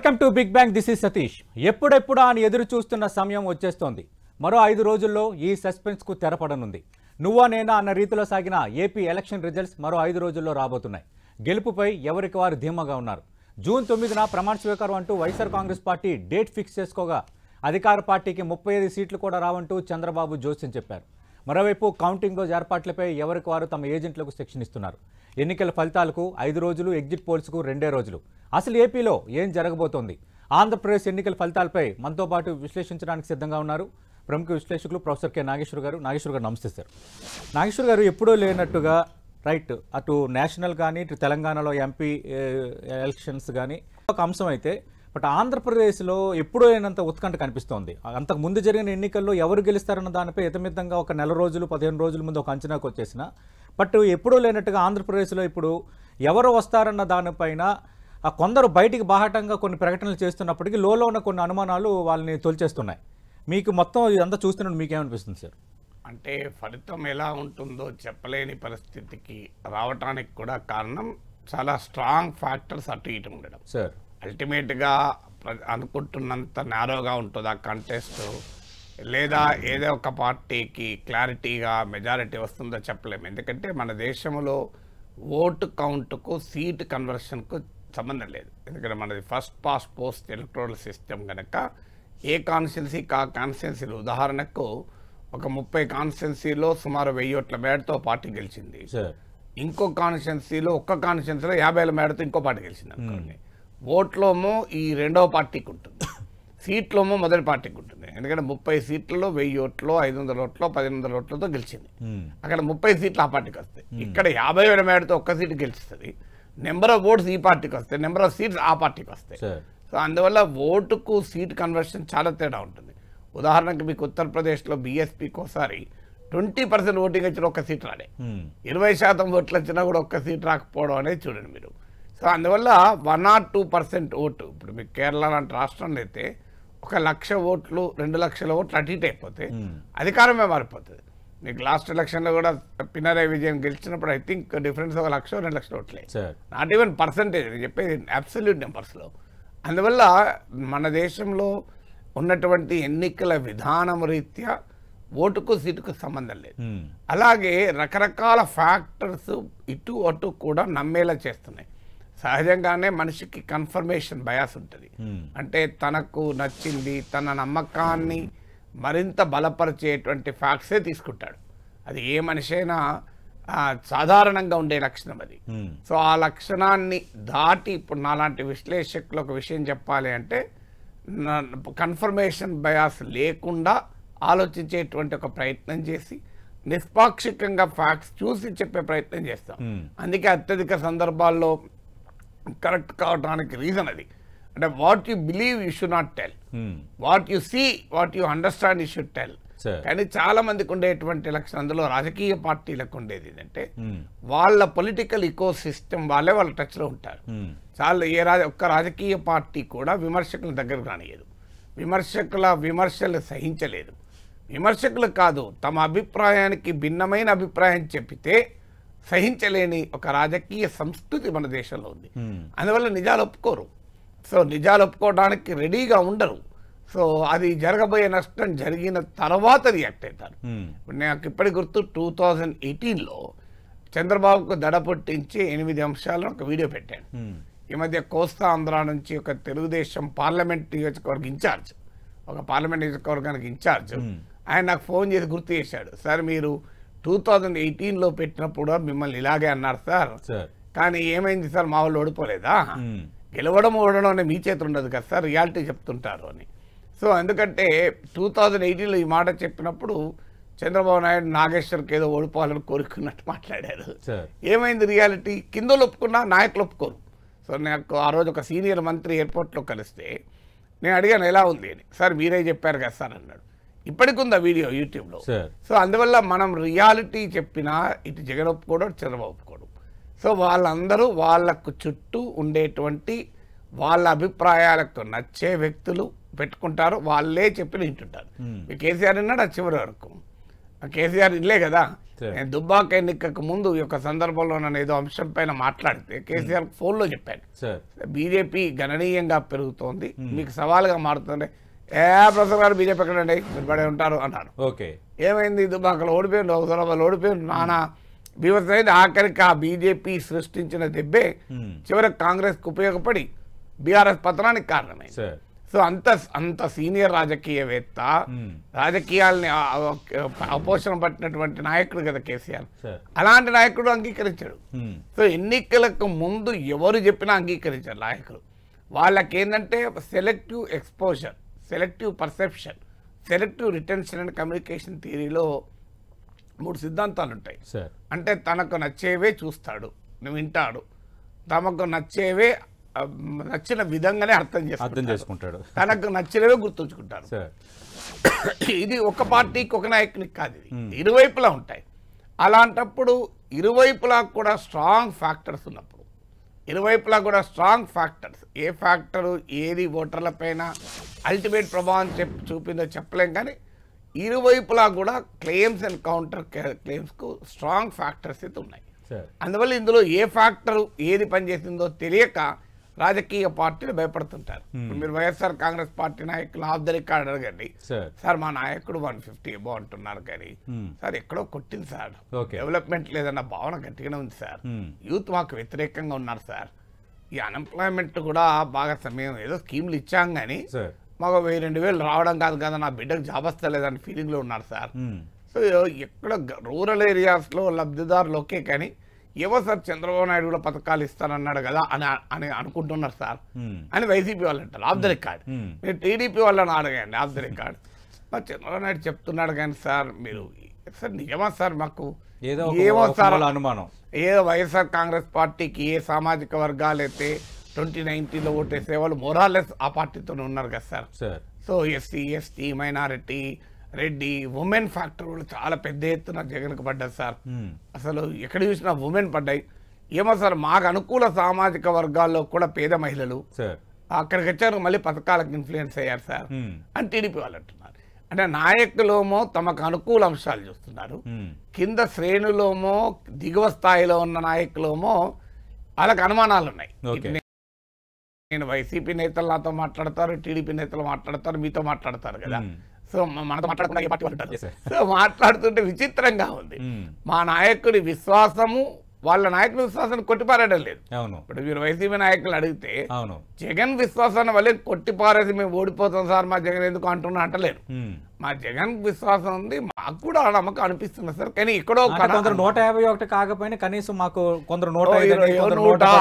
Welcome to Big Bang. This is Satish. ఎప్పుడెప్పుడా అని ఎదురు చూస్తున్న సమయం వచ్చేస్తోంది. మరో 5 రోజుల్లో ఈ సస్పెన్స్కు తెరపడనుంది. నువ్వా నేనా అన్న రీతిలో సాగిన ఏపీ ఎలక్షన్ రిజల్ట్స్ మరో 5 రోజుల్లో రాబోతున్నాయి. గెలుపుపై ఎవరికి వారు ధీమాగా ఉన్నారు. జూన్ 9న ప్రమాణ స్వీకారం అంటూ YSR Congress party date fix చేసుకోగా అధికార పార్టీకి 35 సీట్లు కూడా రావంటూ చంద్రబాబు జోస్యం చెప్పారు. మరోవైపు కౌంటింగ్ రోజు ఏర్పాట్లపై ఎవరికి వారు తమ ఏజెంట్లకు శిక్షణ ఇస్తున్నారు. ఎన్నికల ఫలితాలకు 5 రోజులు, ఎగ్జిట్ పోల్స్కు 2 రోజులు. అసలు ఏపీలో ఏం జరగబోతోంది? ఆంధ్రప్రదేశ్ ఎన్నికల ఫలితాలపై మనతో పాటు విశ్లేషించడానికి సిద్ధంగా ఉన్నారు ప్రముఖ విశ్లేషకులు ప్రొఫెసర్ కె నాగేశ్వర్ గారు. నాగేశ్వర్ గారు నమస్తే సార్. నాగేశ్వర్ గారు, ఎప్పుడూ లేనట్టుగా రైట్ అటు నేషనల్ కానీ ఇటు తెలంగాణలో ఎంపీ ఎలక్షన్స్ కానీ ఒక అంశం అయితే, బట్ ఆంధ్రప్రదేశ్లో ఎప్పుడూ లేనంత ఉత్కంఠ కనిపిస్తోంది. అంతకు ముందు జరిగిన ఎన్నికల్లో ఎవరు గెలుస్తారన్న దానిపై ఇతమితంగా ఒక 4 రోజులు 15 రోజుల ముందు ఒక అంచనాకు వచ్చేసిన, బట్ ఎప్పుడూ లేనట్టుగా ఆంధ్రప్రదేశ్లో ఇప్పుడు ఎవరు వస్తారన్న దానిపైన కొందరు బయటికి బాహటంగా కొన్ని ప్రకటనలు చేస్తున్నప్పటికీ లోలో ఉన్న కొన్ని అనుమానాలు వాళ్ళని తొలిచేస్తున్నాయి. మీకు మొత్తం ఇదంతా చూస్తున్నట్టు మీకేమనిపిస్తుంది సార్? అంటే ఫలితం ఎలా ఉంటుందో చెప్పలేని పరిస్థితికి రావటానికి కూడా కారణం చాలా స్ట్రాంగ్ ఫ్యాక్టర్స్ అటు ఇటు ఉండడం సార్. అల్టిమేట్గా అనుకుంటున్నంత నేరోగా ఉంటుంది ఆ కంటెస్ట్, లేదా ఏదో ఒక పార్టీకి క్లారిటీగా మెజారిటీ వస్తుందో చెప్పలేము. ఎందుకంటే మన దేశంలో ఓటు కౌంట్కు సీట్ కన్వర్షన్కు సంబంధం లేదు. ఎందుకంటే మనది first past post electoral system కనుక ఏ కాన్స్టిట్యున్సీకి ఆ కాన్స్టిట్యున్సీలు, ఉదాహరణకు ఒక 30 కాన్స్టిట్యున్సీలో సుమారు 1000 ఓట్ల మేడతో పార్టీ గెలిచింది. ఇంకో కాన్స్టిట్యున్సీలో ఒక్క కాన్స్టిట్యున్సీలో 50,000 మేడతో ఇంకో పార్టీ గెలిచింది అనుకోండి. ఓట్లోమో ఈ రెండవ పార్టీకి ఉంటుంది, సీట్లోమో మొదటి పార్టీకి ఉంటుంది. ఎందుకంటే 30 సీట్లలో 1000 ఓట్లు, 500 ఓట్లు, 1500 ఓట్లతో గెలిచింది. అక్కడ 30 సీట్లు ఆ పార్టీకి వస్తాయి. ఇక్కడ 50,000 మేడతో ఒక్క సీటు గెలుస్తుంది. నెంబర్ ఆఫ్ ఓట్స్ ఈ పార్టీకి వస్తాయి, నెంబర్ ఆఫ్ సీట్స్ ఆ పార్టీకి వస్తాయి. సో అందువల్ల ఓటుకు సీట్ కన్వర్షన్ చాలా తేడా ఉంటుంది. ఉదాహరణకు మీకు ఉత్తరప్రదేశ్లో బీఎస్పీకి ఒకసారి 20% ఓటింగ్ వచ్చిన ఒక్క సీట్ రాడే, 20% ఓట్లు వచ్చినా కూడా ఒక్క సీట్ రాకపోవడం అనేది చూడండి మీరు. సో అందువల్ల 1 or 2% ఓటు, ఇప్పుడు మీకు కేరళ లాంటి రాష్ట్రంలో అయితే 1,00,000 ఓట్లు 2,00,000 ఓట్లు అటు ఇటు అయిపోతే అధికారమే మారిపోతుంది. మీకు లాస్ట్ ఎలక్షన్లో కూడా పినరయ్ విజయన్ గెలిచినప్పుడు ఐ థింక్ డిఫరెన్స్ 1,00,000 2,00,000 ఓట్లే, నాట్ ఈవెన్ పర్సంటేజ్, చెప్పేది అబ్సల్యూట్ నెంబర్స్లో. అందువల్ల మన దేశంలో ఉన్నటువంటి ఎన్నికల విధానం రీత్యా ఓటుకు సీటుకు సంబంధం లేదు. అలాగే రకరకాల ఫ్యాక్టర్స్ ఇటు అటు కూడా నమ్మేలా చేస్తున్నాయి. సహజంగానే మనిషికి కన్ఫర్మేషన్ బయాస్ ఉంటుంది. అంటే తనకు నచ్చింది, తన నమ్మకాన్ని మరింత బలపరిచేటువంటి ఫ్యాక్ట్సే తీసుకుంటాడు. అది ఏ మనిషి అయినా సాధారణంగా ఉండే లక్షణం అది. సో ఆ లక్షణాన్ని దాటి ఇప్పుడు నాలాంటి విశ్లేషకులు ఒక విషయం చెప్పాలి అంటే కన్ఫర్మేషన్ బయాస్ లేకుండా ఆలోచించేటువంటి ఒక ప్రయత్నం చేసి నిష్పాక్షికంగా ఫ్యాక్ట్స్ చూసి చెప్పే ప్రయత్నం చేస్తాం. అందుకే అత్యధిక సందర్భాల్లో కరెక్ట్ కావడానికి రీజన్ అది. అంటే what you believe you should not tell, what you see, what you understand you should tell. కానీ చాలా మందికి ఉండేటువంటి లక్షణం, అందులో రాజకీయ పార్టీలకు ఉండేది ఏంటంటే వాళ్ళ పొలిటికల్ ఇకో సిస్టమ్ వాళ్ళే వాళ్ళ టచ్లో ఉంటారు. చాలా ఒక్క రాజకీయ పార్టీ కూడా విమర్శకుల దగ్గరకు రానియదు, విమర్శకుల విమర్శలు సహించలేదు. విమర్శకులు కాదు, తమ అభిప్రాయానికి భిన్నమైన అభిప్రాయం చెప్పితే సహించలేని ఒక రాజకీయ సంస్కృతి మన దేశంలో ఉంది. అందువల్ల నిజాలు ఒప్పుకోరు. సో నిజాలు ఒప్పుకోవడానికి రెడీగా ఉండరు. సో అది జరగబోయే నష్టం జరిగిన తర్వాత రియాక్ట్ అవుతారు. ఇప్పుడు నాకు ఇప్పటికి గుర్తు 2018లో చంద్రబాబుకు దడ పుట్టించి 8 అంశాలను ఒక వీడియో పెట్టాను. ఈ మధ్య కోస్తా ఆంధ్ర నుంచి ఒక తెలుగుదేశం పార్లమెంట్ నియోజకవర్గ ఇన్ఛార్జ్, ఒక పార్లమెంట్ నియోజకవర్గానికి ఇన్ఛార్జ్, ఆయన నాకు ఫోన్ చేసి గుర్తు చేశాడు, సార్ మీరు 2018లో పెట్టినప్పుడు మిమ్మల్ని ఇలాగే అన్నారు సార్, కానీ ఏమైంది సార్, మా వాళ్ళు ఓడిపోలేదా? గెలవడం ఓడడం అనే మీ చేతులు ఉండదు కదా సార్, రియాలిటీ చెప్తుంటారు అని. సో ఎందుకంటే 2018లో ఈ మాట చెప్పినప్పుడు చంద్రబాబు నాయుడు నాగేశ్వర్కి ఏదో ఓడిపోవాలని కోరుకున్నట్టు మాట్లాడారు. ఏమైంది రియాలిటీ? కిందలు ఒప్పుకున్నా నాయకులు ఒప్పుకోరు. సో నాకు ఆ రోజు ఒక సీనియర్ మంత్రి ఎయిర్పోర్ట్లో కలిస్తే నేను అడిగాను ఎలా ఉంది అని. సార్ మీరే చెప్పారు కదా సార్ అన్నాడు. ఇప్పటికి ఉంది ఆ వీడియో యూట్యూబ్లో. సో అందువల్ల మనం రియాలిటీ చెప్పినా ఇటు జగన్ ఒప్పుకోవడం, చంద్రబాబు ఒప్పుకోవడం. సో వాళ్ళందరూ వాళ్ళకు చుట్టూ ఉండేటువంటి వాళ్ళ అభిప్రాయాలకు నచ్చే వ్యక్తులు పెట్టుకుంటారు, వాళ్ళే చెప్పి వింటుంటారు. కేసీఆర్ అన్నాడు ఆ చివరి వరకు, కేసీఆర్ ఇల్లే కదా. సరే. నేను దుబ్బాక ఎన్నికకు ముందు ఈ యొక్క సందర్భంలో నన్ను ఏదో అంశం పైన మాట్లాడితే కేసీఆర్ ఫోన్లో చెప్పాను, సార్ బీజేపీ గణనీయంగా పెరుగుతోంది, మీకు సవాలుగా మారుతుంది. ప్రొఫెసర్ గారు బీజేపీ ఎక్కడండి, మీరు పడే ఉంటారు అన్నాడు. ఓకే ఏమైంది, దుబ్బాకలో ఓడిపోయింది, హుజరాబాద్లో ఓడిపోయింది, నానా బీభత్సమైంది. ఆఖరికి ఆ బీజేపీ సృష్టించిన దెబ్బే చివరికి కాంగ్రెస్కు ఉపయోగపడి బీఆర్ఎస్ పతనానికి కారణమైంది. సార్ సో అంత సీనియర్ రాజకీయవేత్త, రాజకీయాల్ని అపోషణ పట్టినటువంటి నాయకుడు కదా కేసీఆర్. సార్ అలాంటి నాయకుడు అంగీకరించాడు. సో ఎన్నికలకు ముందు ఎవరు చెప్పినా అంగీకరించారు నాయకులు. వాళ్ళకి ఏంటంటే selective exposure, selective perception, selective retention and communication థియరీలో 3 సిద్ధాంతాలు ఉంటాయి. సార్ అంటే తనకు నచ్చేవే చూస్తాడు, నువ్వు వింటాడు, తమకు నచ్చేవే నచ్చిన విధంగానే అర్థం చేసుకుంటాడు, తనకు నచ్చినవే గుర్తుంచుకుంటారు. సార్ ఇది ఒక పార్టీకి ఒక నాయకునికి కాదు, ఇది ఇరువైపులా ఉంటాయి. అలాంటప్పుడు ఇరువైపులా కూడా స్ట్రాంగ్ ఫ్యాక్టర్స్ ఉన్నప్పుడు, ఇరువైపులా కూడా స్ట్రాంగ్ ఫ్యాక్టర్స్, ఏ ఫ్యాక్టరు ఏది ఓటర్ల పైన అల్టిమేట్ ప్రభావం చూపిందో చెప్పలేం, కానీ ఇరువైపులా కూడా క్లెయిమ్స్ అండ్ కౌంటర్ క్లెయిమ్స్కు స్ట్రాంగ్ ఫ్యాక్టర్స్ అయితే ఉన్నాయి. అందువల్ల ఇందులో ఏ ఫ్యాక్టర్ ఏది పనిచేసిందో తెలియక రాజకీయ పార్టీలు భయపడుతుంటారు. మీరు వైఎస్ఆర్ కాంగ్రెస్ పార్టీ నాయకులు ఆఫ్ ద రికార్డ్ అడగండి, సార్ మా నాయకుడు 150 అబో అంటున్నారు, కానీ సార్ ఎక్కడో కొట్టింది సార్, డెవలప్మెంట్ లేదన్న భావన గట్టిగానే ఉంది సార్, యూత్ మాకు వ్యతిరేకంగా ఉన్నారు సార్, ఈ అన్ఎంప్లాయ్మెంట్ కూడా బాగా సమయం ఏదో స్కీమ్లు ఇచ్చాం కానీ మాకు 1000-2000 రావడం కాదు కదా, నా బిడ్డకు జాబ్ వస్తలేదని ఫీలింగ్లో ఉన్నారు సార్. సో ఎక్కడ రూరల్ ఏరియాస్లో లబ్ధిదారులు ఓకే, కానీ ఏవో సార్ చంద్రబాబు నాయుడు కూడా పథకాలు ఇస్తానన్నాడు కదా అని అనుకుంటున్నారు సార్ అని వైసీపీ వాళ్ళు అంటారు ఆఫ్ ద రికార్డ్. మీరు టీడీపీ వాళ్ళని అడగండి ఆఫ్ ద రికార్డ్, మరి చంద్రబాబు నాయుడు చెప్తున్నాడు కానీ సార్ మీరు సార్ నిజమా సార్, మాకు ఏమో సార్ అనుమానం, ఏదో వైఎస్ఆర్ కాంగ్రెస్ పార్టీకి ఏ సామాజిక వర్గాలు అయితే 2019లో ఓటేసే వాళ్ళు మోరాలెస్ ఆ పార్టీతోనే ఉన్నారు కదా sir. So SC ST minority Reddy women factor కూడా చాలా పెద్ద ఎత్తున జగన్కు పడ్డది సార్. అసలు ఎక్కడ చూసినా ఉమెన్ పడ్డాయి. ఏమో సార్ మాకు అనుకూల సామాజిక వర్గాల్లో కూడా పేద మహిళలు అక్కడికి వచ్చారు, మళ్ళీ పథకాలకు ఇన్ఫ్లుయెన్స్ అయ్యారు సార్ అని టీడీపీ వాళ్ళు అంటున్నారు. అంటే నాయకులేమో తమకు అనుకూల అంశాలు చూస్తున్నారు, కింద శ్రేణులోమో దిగువ స్థాయిలో ఉన్న నాయకులేమో వాళ్ళకి అనుమానాలు ఉన్నాయి. నేను వైసీపీ నేతలు నాతో మాట్లాడతారు, టీడీపీ నేతలు మాట్లాడతారు, మీతో మాట్లాడతారు కదా, సో మనతో మాట్లాడుతున్నా ఏ పార్టీ వాళ్ళు ఉంటారు. సో మాట్లాడుతుంటే విచిత్రంగా ఉంది. మా నాయకుడి విశ్వాసము వాళ్ళ నాయకుల విశ్వాసాన్ని కొట్టిపారేయడం లేదు. ఇప్పుడు మీరు వైసీపీ నాయకులు అడిగితే జగన్ విశ్వాసాన్ని వల్లే కొట్టిపారేసి మేము ఓడిపోతాం సార్ మా జగన్ ఎందుకు అంటున్నా అంటలేరు. మా జగన్ విశ్వాసం ఉంది, మాకు కూడా నమ్మకం అనిపిస్తుంది సార్, కానీ ఎక్కడో 151 కాకపోయినా కనీసం మాకు కొందరు 100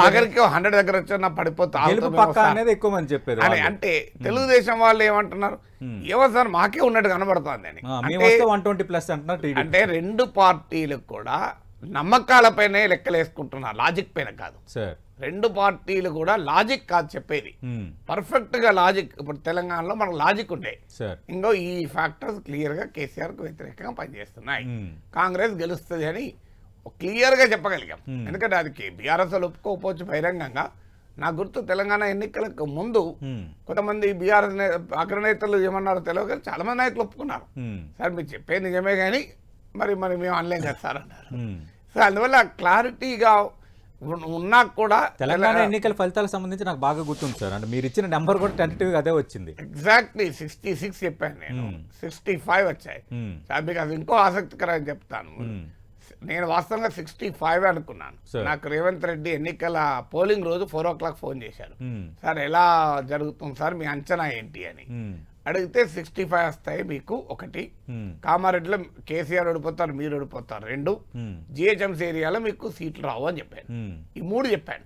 ఆఖరికి 100 దగ్గర వచ్చి పడిపోతా అనేది ఎక్కువ మంది చెప్పేది. అంటే తెలుగుదేశం వాళ్ళు ఏమంటున్నారు, ఏమో సార్ మాకే ఉన్నట్టు కనబడుతుంది అని. 120+ అంటున్నారు. అంటే రెండు పార్టీలకు కూడా నమ్మకాలపైనే లెక్కలేసుకుంటున్నారు, లాజిక్ పైన కాదు. రెండు పార్టీలు కూడా లాజిక్ కాదు చెప్పేది, పర్ఫెక్ట్ గా లాజిక్. ఇప్పుడు తెలంగాణలో మనకు లాజిక్ ఉండే, ఇంకో ఈ ఫ్యాక్టర్స్ క్లియర్ గా కేసీఆర్ కు వ్యతిరేకంగా పనిచేస్తున్నాయి, కాంగ్రెస్ గెలుస్తుంది అని క్లియర్ గా చెప్పగలిగాం. ఎందుకంటే అది బీఆర్ఎస్ ఒప్పుకోకపోవచ్చు బహిరంగంగా. నా గుర్తు తెలంగాణ ఎన్నికలకు ముందు కొంతమంది బీఆర్ఎస్ అగ్రనేతలు ఏమన్నారో తెలియదు, చాలా మంది నాయకులు ఒప్పుకున్నారు, సార్ మీరు చెప్పేది నిజమే కానీ మరి మేము అనలేం కదా సార్ అన్నారు. సో అందువల్ల క్లారిటీగా ఉన్నా కూడా తెలంగాణ ఎన్నికల ఫలితాలకు సంబంధించి నాకు బాగా గుర్తుంది సార్, అంటే మీరు ఇచ్చిన నెంబర్ కూడా టెంటేటివ్గా అదే వచ్చింది. ఎగ్జాక్ట్లీ 66 చెప్పాను నేను, 65 వచ్చాయి. మీకు అది ఇంకో ఆసక్తికరంగా చెప్తాను, నేను వాస్తవంగా 65 అనుకున్నాను. నాకు రేవంత్ రెడ్డి ఎన్నికల పోలింగ్ రోజు 4 o'clock ఫోన్ చేశారు, సార్ ఎలా జరుగుతుంది సార్ మీ అంచనా ఏంటి అని అడిగితే 65 వస్తాయి మీకు, ఒకటి కామారెడ్డిలో కేసీఆర్ ఓడిపోతారు మీరు ఓడిపోతారు, 2 జిహెచ్ఎంసీ ఏరియాలో మీకు సీట్లు రావు అని చెప్పాను. ఈ 3 చెప్పాను.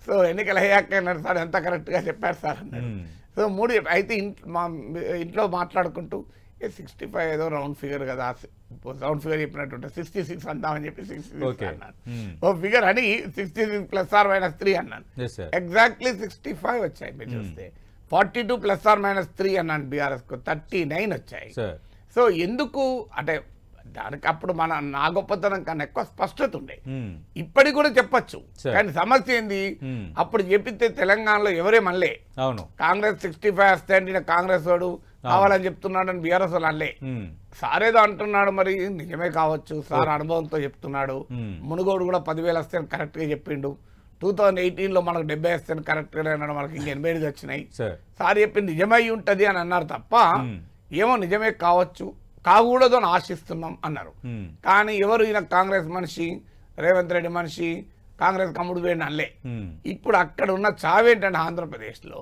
సో ఎన్నికల అయ్యాక సార్ ఎంత కరెక్ట్ గా చెప్పారు సార్ అన్నాడు. సో 3 అయితే ఇంట్లో మాట్లాడుకుంటూ 65 ఏదో రౌండ్ ఫిగర్ కదా, రౌండ్ ఫిగర్ చెప్పినట్టు 66 అందామని చెప్పి 66 అన్నాను. ఓ ఫిగర్ అని 66 + or - 3 అన్నాను. ఎగ్జాక్ట్లీ 65 వచ్చాయి. మీరు చూస్తే 42 ± 3 అన్నాను, బీఆర్ఎస్ కు 39 వచ్చాయి. సో ఎందుకు అంటే దానికి అప్పుడు నా గొప్పతనం కన్నా ఎక్కువ స్పష్టత ఉండే, ఇప్పటికి కూడా చెప్పచ్చు. కానీ సమస్య ఏంది, అప్పుడు చెప్పితే తెలంగాణలో ఎవరే మళ్ళీ కాంగ్రెస్ 65 వస్తాయంటే కాంగ్రెస్ వాడు కావాలని చెప్తున్నాడు అని బీఆర్ఎస్ వాళ్ళు అనలే. సార్ ఏదో అంటున్నాడు, మరి నిజమే కావచ్చు, సార్ అనుభవంతో చెప్తున్నాడు. మునుగోడు కూడా 10,000 వస్తే కరెక్ట్గా చెప్పిండు. 2018లో మనకు 70 వస్తే కరెక్ట్గా అన్నాడు, మనకి ఇంక 85 వచ్చినాయి. సార్ చెప్పింది నిజమై ఉంటుంది అని అన్నారు తప్ప ఏమో నిజమే కావచ్చు, కాకూడదు అని ఆశిస్తున్నాం అన్నారు. కానీ ఎవరు ఈయన కాంగ్రెస్ మనిషి, రేవంత్ రెడ్డి మనిషి, కాంగ్రెస్ కమ్ముడు వేయండి అనలే. ఇప్పుడు అక్కడ ఉన్న చావేంటంటే ఆంధ్రప్రదేశ్లో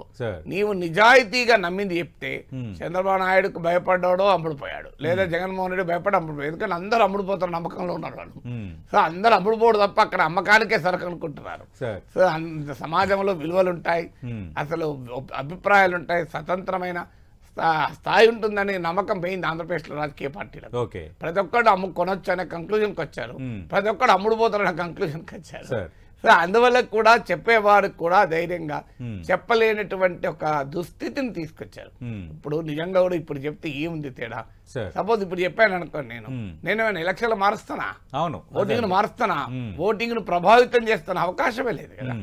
నీవు నిజాయితీగా నమ్మింది చెప్తే చంద్రబాబు నాయుడుకు భయపడ్డాడో అమ్ముడుపోయాడు, లేదా జగన్మోహన్ రెడ్డి భయపడి అమ్ముడుపోయాడు. ఎందుకంటే అందరూ అమ్ముడుపోతారు నమ్మకంలో ఉన్నారు వాళ్ళు. సో అందరూ అమ్ముడుపోడు తప్ప అక్కడ అమ్మకానికే సరుకు అనుకుంటున్నారు. సో సమాజంలో విలువలు ఉంటాయి, అసలు అభిప్రాయాలు ఉంటాయి, స్వతంత్రమైన స్థాయి ఉంటుందని నమ్మకం పోయింది ఆంధ్రప్రదేశ్లో రాజకీయ పార్టీలకు. ప్రతి ఒక్కరు కొనొచ్చు అనే కంక్లూజన్కి వచ్చారు, ప్రతి ఒక్కరు అమ్ముడుపోతారనే కంక్లూజన్కి వచ్చారు. సో అందువల్ల కూడా చెప్పేవారికి కూడా ధైర్యంగా చెప్పలేనటువంటి ఒక దుస్థితిని తీసుకొచ్చారు. ఇప్పుడు నిజంగా కూడా ఇప్పుడు చెప్తే ఏముంది తేడా? సపోజ్ ఇప్పుడు చెప్పాను అనుకోండి, నేను ఎలక్షన్లు మారుస్తానా, ఓటింగ్ ను మారుస్తానా, ఓటింగ్ ను ప్రభావితం చేస్తానా? అవకాశమే లేదు కదా.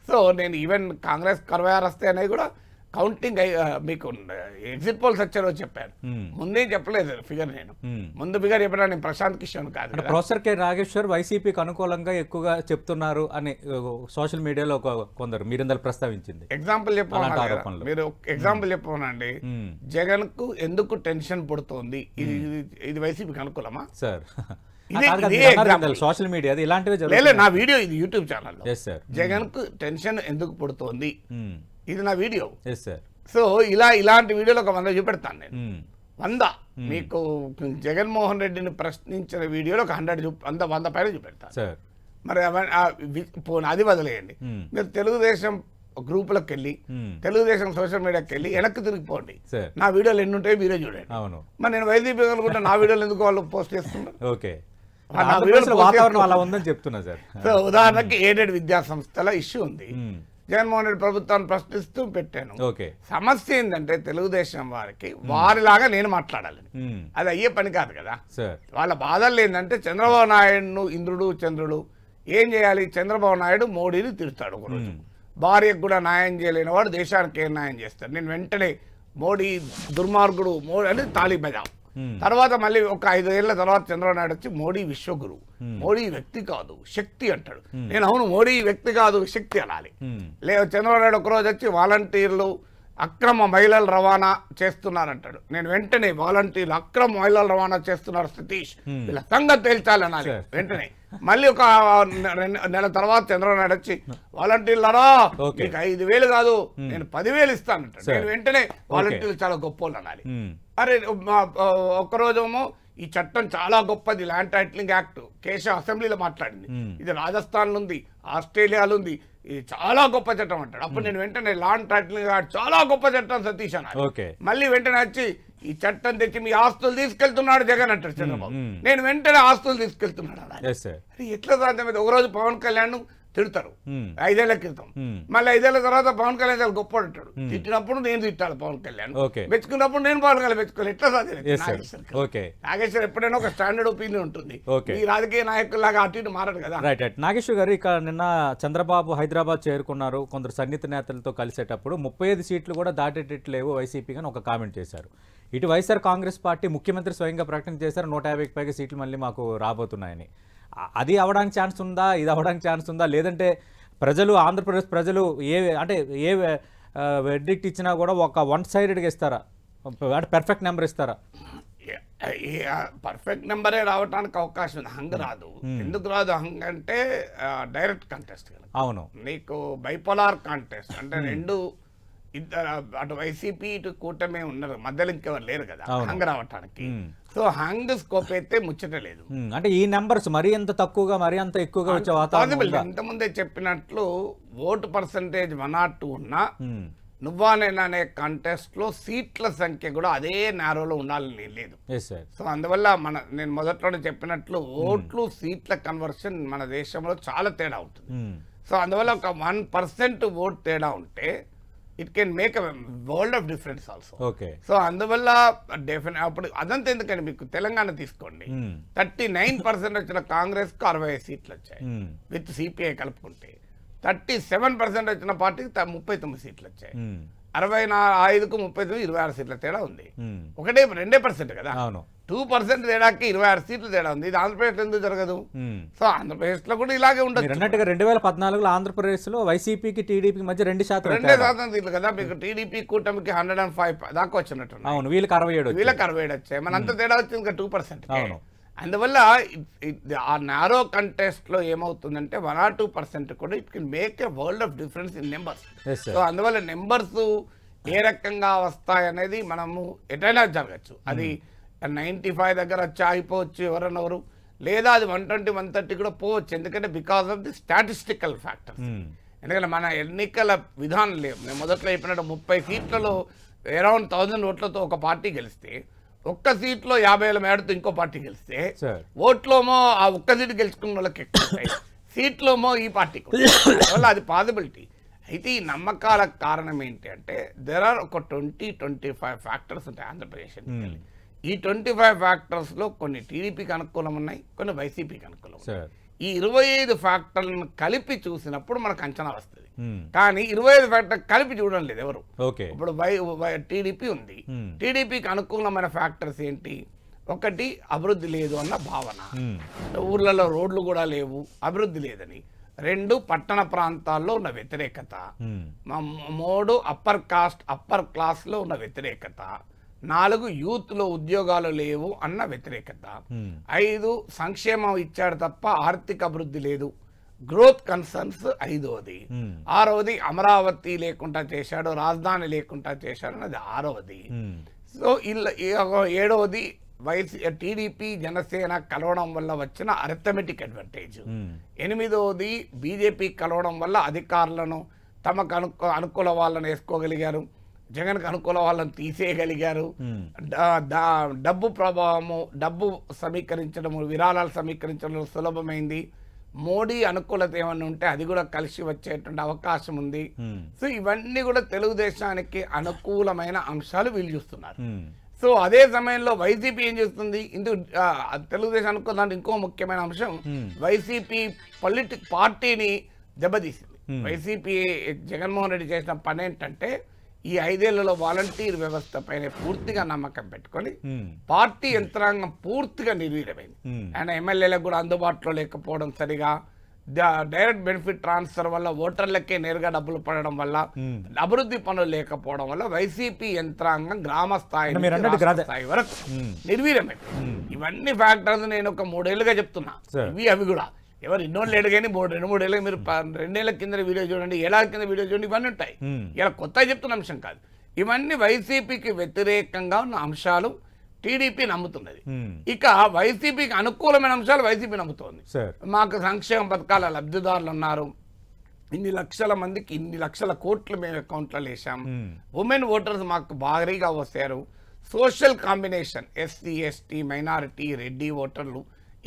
సో నేను ఈవెన్ కాంగ్రెస్ 66 వస్తే అనేది కూడా కౌంటింగ్ మీకు ఎగ్జిట్ పోల్స్ వచ్చారో చెప్పాను, ముందేం చెప్పలేదు ఫిగర్. నేను ముందు ఫిగర్ చెప్పినా నేను ప్రశాంత్ కిషోర్ కాదు. ప్రొఫెసర్ కె నాగేశ్వర్ వైసీపీకి అనుకూలంగా ఎక్కువగా చెప్తున్నారు అని సోషల్ మీడియాలో కొందరు మీరందరూ ప్రస్తావించింది. ఎగ్జాంపుల్ చెప్పాలి, మీరు ఎగ్జాంపుల్ చెప్పమనండి, జగన్ కు ఎందుకు టెన్షన్ పడుతోంది, ఇది వైసీపీకి అనుకూలమా సార్? సోషల్ మీడియా ఇలాంటివి నా వీడియో, ఇది యూట్యూబ్ ఛానల్. జగన్ కు టెన్షన్ ఎందుకు పడుతోంది, ఇది నా వీడియో. సో ఇలాంటి వీడియోలు ఒక 100 చూపెడతాను నేను. 100 మీకు జగన్మోహన్ రెడ్డిని ప్రశ్నించిన వీడియోలో ఒక 100 పైన చూపెడతాను. మరి అది వదిలేయండి. మీరు తెలుగుదేశం గ్రూపులకు వెళ్ళి, తెలుగుదేశం సోషల్ మీడియాకి వెళ్ళి వెనక్కి తిరిగిపోండి, నా వీడియోలు ఎన్ని ఉంటాయో మీరే చూడండి. మరి నేను వైసీపీ అనుకుంటే నా వీడియోలు ఎందుకు వాళ్ళు పోస్ట్ చేస్తున్నారు? వాతావరణం అలా ఉందని చెప్తున్నా సార్. సో ఉదాహరణకి ఎయిడెడ్ విద్యా సంస్థల ఇష్యూ ఉంది, జగన్మోహన్ రెడ్డి ప్రభుత్వాన్ని ప్రశ్నిస్తూ పెట్టాను. సమస్య ఏంటంటే తెలుగుదేశం వారికి వారిలాగా నేను మాట్లాడాలని, అది అయ్యే పని కాదు కదా. వాళ్ళ బాధలు ఏంటంటే చంద్రబాబు నాయుడును ఇంద్రుడు చంద్రుడు ఏం చేయాలి, చంద్రబాబు నాయుడు మోడీని తిడతాడు ఒకరోజు, భార్యకు కూడా న్యాయం చేయలేని వాడు దేశానికి ఏం న్యాయం చేస్తాడు, నేను వెంటనే మోడీ దుర్మార్గుడు మోడీ అని తాళి బజాం. తర్వాత మళ్ళీ ఒక 5 ఏళ్ల తర్వాత చంద్రబాబు నాయుడు వచ్చి మోడీ విశ్వగురు, మోడీ వ్యక్తి కాదు శక్తి అంటాడు. నేను అవును మోడీ వ్యక్తి కాదు శక్తి అనాలి. లేదు చంద్రబాబు నాయుడు ఒకరోజు వచ్చి వాలంటీర్లు అక్రమ మహిళలు రవాణా చేస్తున్నారంటాడు, నేను వెంటనే వాలంటీర్లు అక్రమ మహిళలు రవాణా చేస్తున్నారు సతీష్, వీళ్ళ సంగతి తేల్చాలనాలి వెంటనే. మళ్ళీ ఒక నెల తర్వాత చంద్రబాబు నాయుడు వచ్చి వాలంటీర్లరా మీకు 5,000 కాదు నేను 10,000 ఇస్తానంటాడు, నేను వెంటనే వాలంటీర్లు చాలా గొప్పోళ్ళు అనాలి. అరే ఒక్కరోజేమో ఈ చట్టం చాలా గొప్పది, ల్యాండ్ టైటిలింగ్ యాక్ట్ కేశవ అసెంబ్లీలో మాట్లాడింది, ఇది రాజస్థాన్లో ఉంది, ఆస్ట్రేలియాలో ఉంది, ఇది చాలా గొప్ప చట్టం అంటాడు. అప్పుడు నేను వెంటనే ల్యాండ్ టైటిలింగ్ యాక్ట్ చాలా గొప్ప చట్టం సతీష్ అన్నాడు. మళ్ళీ వెంటనే వచ్చి ఈ చట్టం తెచ్చి మీ ఆస్తులు తీసుకెళ్తున్నాడు జగన్ అంటాడు చంద్రబాబు, నేను వెంటనే ఆస్తులు తీసుకెళ్తున్నాడు అన్నాడు. ఎట్లా సాధ్యమైంది? ఒకరోజు పవన్ కళ్యాణ్ తిడతారు 5 ఏళ్ల క్రితం, మళ్ళీ 5 ఏళ్ల తర్వాత పవన్ కళ్యాణ్ చాలా గొప్ప అంటాడు, తిట్టినప్పుడు నేను తిట్టాలి పవన్ కళ్యాణ్, మెచ్చుకున్నప్పుడు నేను పవన్ కళ్యాణ్ మెచ్చుకోవాలి, ఎట్లా సాధ్యం? నాగేశ్వర్ ఎప్పుడైనా ఒక స్టాండర్డ్ ఒపీనియన్ ఉంటుంది, ఈ రాజకీయ నాయకుల్లాగా అటు ఇటు మారడు కదా. నాగేశ్వర్ గారు ఇక నిన్న చంద్రబాబు హైదరాబాద్ చేరుకున్నారు, కొందరు సన్నిహిత నేతలతో కలిసేటప్పుడు 35 సీట్లు కూడా దాటేటట్లేవు వైసీపీ అని ఒక కామెంట్ చేశారు. ఇటు వైఎస్ఆర్ కాంగ్రెస్ పార్టీ ముఖ్యమంత్రి స్వయంగా ప్రకటన చేశారు 150కి పైగా సీట్లు మళ్ళీ మాకు రాబోతున్నాయని. అది అవడానికి ఛాన్స్ ఉందా, ఇది అవడానికి ఛాన్స్ ఉందా, లేదంటే ప్రజలు ఆంధ్రప్రదేశ్ ప్రజలు ఏ వెర్డిక్ట్ ఇచ్చినా కూడా ఒక 1 సైడెడ్గా ఇస్తారా, అంటే పర్ఫెక్ట్ నెంబర్ ఇస్తారా? పర్ఫెక్ట్ నెంబరే రావడానికి అవకాశం ఉంది, హంగ్ రాదు. ఎందుకు రాదు హంగ్ అంటే డైరెక్ట్ కంటెస్ట్ కదా. అవును, నీకు బైపోలార్ కాంటెస్ట్ అంటే రెండు ఇద్దరు, అటు వైసీపీ ఇటు కూటమి ఉన్నారు, మధ్యలో ఇంకెవరు లేరు కదా హంగ్ రావటానికి. సో హంగ్ స్కోప్ అయితే ముచ్చట లేదు. అంటే ఈ నెంబర్స్ మరీ ఎంత తక్కువగా మరీ అంత ఎక్కువగా వచ్చే వాతావరణం. ఇంతకుముందే చెప్పినట్లు ఓటు పర్సంటేజ్ 1 or 2 ఉన్నా నువ్వా నేను అనే కంటెస్ట్ లో సీట్ల సంఖ్య కూడా అదే నేరోలో ఉండాలని లేదు. సో అందువల్ల నేను మొదట్లోనే చెప్పినట్లు ఓట్లు సీట్ల కన్వర్షన్ మన దేశంలో చాలా తేడా ఉంటుంది. సో అందువల్ల ఒక 1% ఓట్ తేడా ఉంటే it can make a world of difference also. So అందువల్ల డెఫినెట్ అప్పుడు అదంతా ఎందుకంటే మీకు తెలంగాణ తీసుకోండి, 39% వచ్చిన కాంగ్రెస్ కు 65 సీట్లు వచ్చాయి విత్ సిపిఐ కలుపుకుంటే, 37% వచ్చిన పార్టీకి 39 సీట్లు వచ్చాయి. 65కు 39 26 సీట్ల తేడా ఉంది. 2% కదా. అవును. 2% తేడాకి 26 సీట్లు తేడా ఉంది. ఇది ఆంధ్రప్రదేశ్లో ఎందుకు జరగదు? సో ఆంధ్రప్రదేశ్లో కూడా ఇలాగే ఉండదు. అన్నట్టుగా 2014లో ఆంధ్రప్రదేశ్లో వైసీపీకి టీడీపీకి మధ్య 2% 2% సీట్లు కదా. మీకు టీడీపీ కూటమికి 105 దాకా వచ్చినట్టు. అవును, వీళ్ళకి 67 వచ్చాయి. మన అంత తేడా వచ్చింది ఇంకా 2%. అవును. అందువల్ల ఆ నారో కంటెస్ట్ లో ఏమవుతుందంటే 1 or 2% కూడా it can make a world of difference in numbers. So అందువల్ల నెంబర్స్ ఏ రకంగా వస్తాయనేది మనము ఎటైనా జరగచ్చు. అది 95 దగ్గర వచ్చి ఆగిపోవచ్చు ఎవరన్నెవరు, లేదా అది 120 130 కూడా పోవచ్చు. ఎందుకంటే because of the statistical factors. ఎందుకంటే మన ఎన్నికల విధానం లేవు. నేను మొదట్లో చెప్పినట్టు 30 సీట్లలో అరౌండ్ 1000 ఓట్లతో ఒక పార్టీ గెలిస్తే, ఒక్క సీట్లో 50,000 మేడతో ఇంకో పార్టీ గెలిస్తే, ఓట్లోమో ఆ ఒక్క సీటు గెలుచుకున్న వాళ్ళకి ఎక్కువ, సీట్లోమో ఈ పార్టీకి వల్ల అది పాసిబిలిటీ. అయితే ఈ నమ్మకాలకు కారణం ఏంటి అంటే దెర్ ఆర్ ఒక 20-25 ఫ్యాక్టర్స్ ఉంటాయి ఆంధ్రప్రదేశ్. ఈ 25 ఫ్యాక్టర్స్లో కొన్ని టీడీపీకి అనుకూలం ఉన్నాయి, కొన్ని వైసీపీకి అనుకూలం ఉన్నాయి. ఈ 25 ఫ్యాక్టర్లను కలిపి చూసినప్పుడు మనకు అంచనా వస్తుంది. కానీ 25 ఫ్యాక్టర్ కలిపి చూడడం లేదు ఎవరు. ఇప్పుడు టీడీపీ ఉంది. టీడీపీకి అనుకూలమైన ఫ్యాక్టర్స్ ఏంటి? ఒకటి, అభివృద్ధి లేదు అన్న భావన, ఊర్లలో రోడ్లు కూడా లేవు, అభివృద్ధి లేదని. 2, పట్టణ ప్రాంతాల్లో ఉన్న వ్యతిరేకత. 3, అప్పర్ క్లాస్లో ఉన్న వ్యతిరేకత. 4, యూత్లో ఉద్యోగాలు లేవు అన్న వ్యతిరేకత. 5, సంక్షేమం ఇచ్చాడు తప్ప ఆర్థిక అభివృద్ధి లేదు, గ్రోత్ కన్సర్న్స్ 5వది. 6వది, అమరావతి లేకుండా చేశాడు, రాజధాని లేకుండా చేశాడు అన్నది 6వది. సో 7వది, టీడీపీ జనసేన కలవడం వల్ల వచ్చిన అరిథమెటిక్ అడ్వాంటేజ్. 8వది, బీజేపీ కలవడం వల్ల అధికారులను తమకు అనుకూల వాళ్ళని వేసుకోగలిగారు, జగన్కు అనుకూల వాళ్ళని తీసేయగలిగారు. డబ్బు ప్రభావము, డబ్బు సమీకరించడము, విరాళాలు సమీకరించడం సులభమైంది. మోడీ అనుకూలత ఏమన్నా ఉంటే అది కూడా కలిసి వచ్చేటువంటి అవకాశం ఉంది. సో ఇవన్నీ కూడా తెలుగుదేశానికి అనుకూలమైన అంశాలు వీళ్ళు చూస్తున్నారు. సో అదే సమయంలో వైసీపీ ఏం చేస్తుంది? తెలుగుదేశం అనుకున్న ఇంకో ముఖ్యమైన అంశం, వైసీపీ పార్టీని దెబ్బతీసింది. వైసీపీ జగన్మోహన్ రెడ్డి చేసిన పని ఏంటంటే ఈ 5 ఏళ్లలో వాలంటీర్ వ్యవస్థ పైన పూర్తిగా నమ్మకం పెట్టుకొని పార్టీ యంత్రాంగం పూర్తిగా నిర్వీర్యమైంది. ఆయన ఎమ్మెల్యేలకు కూడా అందుబాటులో లేకపోవడం, సరిగా డైరెక్ట్ బెనిఫిట్ ట్రాన్స్ఫర్ వల్ల ఓటర్లకే నేరుగా డబ్బులు పడడం వల్ల, అభివృద్ధి పనులు లేకపోవడం వల్ల వైసీపీ యంత్రాంగం గ్రామ స్థాయి వరకు నిర్వీర్యమైంది. ఇవన్నీ ఫ్యాక్టర్స్ నేను ఒక 3 ఏళ్ళుగా చెప్తున్నా. అవి కూడా ఎవరు ఇన్నోళ్ళు లేడు కానీ 2-3 ఏళ్ళకి మీరు 2 ఏళ్ల కింద వీడియో చూడండి, 7 ఏళ్ల కింద వీడియో చూడండి, ఇవన్నీ ఉంటాయి. ఇలా కొత్తగా చెప్తున్న అంశం కాదు. ఇవన్నీ వైసీపీకి వ్యతిరేకంగా ఉన్న అంశాలు టీడీపీ నమ్ముతున్నది. ఇక వైసీపీకి అనుకూలమైన అంశాలు వైసీపీ నమ్ముతోంది. మాకు సంక్షేమ పథకాల లబ్ధిదారులు ఉన్నారు, ఇన్ని లక్షల మందికి ఇన్ని లక్షల కోట్లు మేము అకౌంట్లో వేసాం, ఉమెన్ ఓటర్స్ మాకు భారీగా వస్తారు, social combination SC ST minority Reddy ఓటర్లు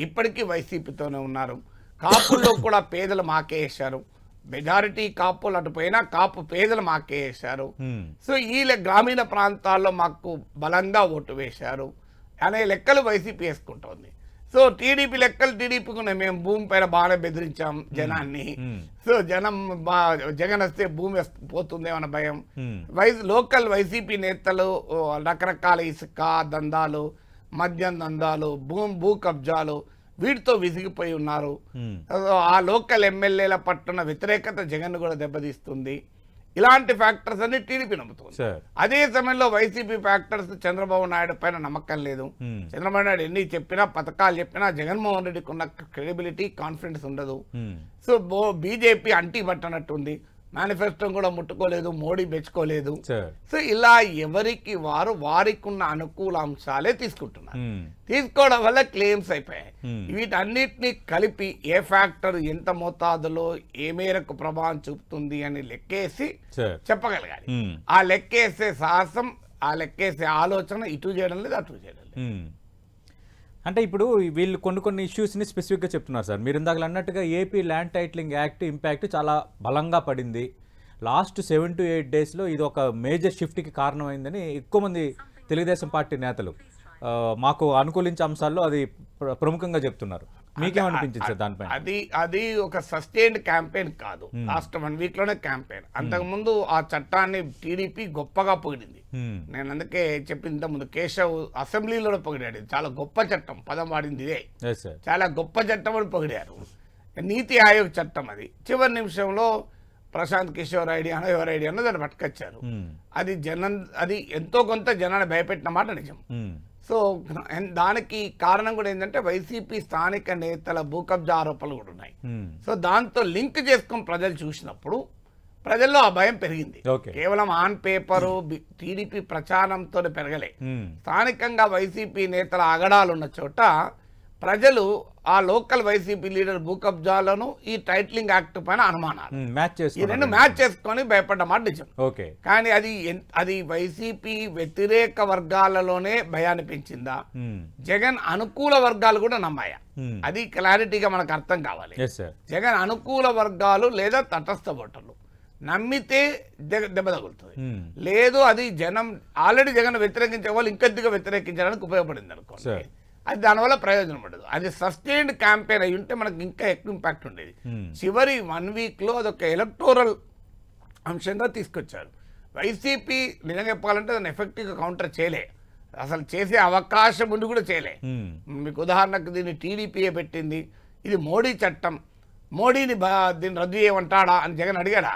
ఇప్పటికీ వైసీపీతోనే ఉన్నారు, కాపుల్లో కూడా పేదలు మాకే వేశారు, మెజారిటీ కాపులు అటుపోయినా కాపు పేదలు మాకే వేశారు. సో ఈ గ్రామీణ ప్రాంతాల్లో మాకు బలంగా ఓటు వేశారు అనే లెక్కలు వైసీపీ వేసుకుంటోంది. సో టీడీపీ లెక్కలు టీడీపీకి ఉన్నాయి. మేము భూమి పైన బాగానే బెదిరించాం జనాన్ని. సో జగన్ వస్తే భూమి పోతుందేమన్న భయం. లోకల్ వైసీపీ నేతలు రకరకాల ఇసుక దందాలు, మద్యం దందాలు, భూ కబ్జాలు వీటితో విసిగిపోయి ఉన్నారు. ఆ లోకల్ ఎమ్మెల్యేల పట్టున వ్యతిరేకత జగన్ కూడా దెబ్బతీస్తుంది. ఇలాంటి ఫ్యాక్టర్స్ అన్ని టీడీపీ నమ్ముతుంది. అదే సమయంలో వైసీపీ ఫ్యాక్టర్స్ చంద్రబాబు నాయుడు పైన నమ్మకం లేదు. చంద్రబాబు నాయుడు ఎన్ని చెప్పినా పథకాలు చెప్పినా జగన్మోహన్ రెడ్డికి ఉన్న క్రెడిబిలిటీ కాన్ఫిడెన్స్ ఉండదు. సో బీజేపీ అంటీ పట్టనట్టుంది, మేనిఫెస్టో కూడా ముట్టుకోలేదు, మోడీ మెచ్చుకోలేదు. సో ఇలా ఎవరికి వారికి ఉన్న అనుకూల అంశాలే తీసుకుంటున్నారు. తీసుకోవడం వల్ల క్లెయిమ్స్ అయిపోయాయి. వీటన్నిటిని కలిపి ఏ ఫ్యాక్టర్ ఎంత మోతాదులో ఏ మేరకు ప్రభావం చూపుతుంది అని లెక్కేసి చెప్పగలగాలి. ఆ లెక్కేసే సాహసం, ఆ లెక్కేసే ఆలోచన ఇటు చేయడం లేదు, అటు చేయడం లేదు. అంటే ఇప్పుడు వీళ్ళు కొన్ని ఇష్యూస్ని స్పెసిఫిక్గా చెప్తున్నారు సార్. మీరు ఇందాక అన్నట్టుగా AP land titling act impact చాలా బలంగా పడింది. లాస్ట్ 7 to 8 డేస్లో ఇది ఒక మేజర్ షిఫ్ట్కి కారణమైందని ఎక్కువ మంది తెలుగుదేశం పార్టీ నేతలు మాకు అనుకూలించే అంశాల్లో అది ప్రముఖంగా చెప్తున్నారు. మీకేమనిపించింది సార్ దానిపైన? అది ఒక సస్టైన్డ్ క్యాంపెయిన్ కాదు. లాస్ట్ 1 వీక్ లోనే క్యాంపెయిన్. అంతకుముందు ఆ చట్టాన్ని టీడీపీ గొప్పగా పొగిడింది. నేను అందుకే చెప్పింది ముందు, కేశవ్ అసెంబ్లీలో పొగిడాడు. చాలా గొప్ప చట్టం, పదం వాడింది ఇదే, చాలా గొప్ప చట్టం అని పొగిడారు. నీతి ఆయోగ్ చట్టం అది. చివరి నిమిషంలో ప్రశాంత్ కిషోర్ ఐడియానో ఎవరి ఐడియానో దాన్ని పట్టుకొచ్చారు. అది ఎంతో కొంత జనాన్ని భయపెట్టిన మాట నిజం. సో దానికి కారణం కూడా ఏంటంటే వైసీపీ స్థానిక నేతల భూకబ్జా ఆరోపణలు కూడా ఉన్నాయి. సో దాంతో లింక్ చేసుకొని ప్రజలు చూసినప్పుడు ప్రజల్లో ఆ భయం పెరిగింది. కేవలం ఆన్ పేపరు టీడీపీ ప్రచారంతో పెరగలే. స్థానికంగా వైసీపీ నేతల అగడాలు ఉన్న చోట ప్రజలు ఆ లోకల్ వైసీపీ లీడర్ భూకబ్జాలను ఈ టైటిలింగ్ యాక్ట్ పైన అనుమానాలు ఈ రెండు మ్యాచ్ చేసుకొని భయపడ్డ మాట నిజం. కానీ అది వైసీపీ వ్యతిరేక వర్గాలలోనే భయాన్ని పెంచిందా, జగన్ అనుకూల వర్గాలు కూడా నమ్మాయా? అది క్లారిటీగా మనకు అర్థం కావాలి. జగన్ అనుకూల వర్గాలు లేదా తటస్థ ఓటర్లు నమ్మితే దెబ్బ తగులుతుంది. లేదు అది జనం ఆల్రెడీ జగన్ వ్యతిరేకించే వాళ్ళు ఇంకొద్దిగా వ్యతిరేకించడానికి ఉపయోగపడింది అనుకోండి, అది దానివల్ల ప్రయోజనం ఉండదు. అది సస్టైన్డ్ క్యాంపెయిన్ అయి ఉంటే మనకు ఇంకా ఎక్కువ ఇంపాక్ట్ ఉండేది. చివరి 1 వీక్లో అదొక ఎలక్టోరల్ అంశంగా తీసుకొచ్చారు. వైసీపీ నిజంగా చెప్పాలంటే దాన్ని ఎఫెక్టివ్గా కౌంటర్ చేయలే, అసలు చేసే అవకాశం ఉండి కూడా చేయలే. మీకు ఉదాహరణకు దీన్ని టీడీపీఏ పెట్టింది. ఇది మోడీ చట్టం, మోడీని దీన్ని రద్దు చేయమంటాడా అని జగన్ అడిగాడా?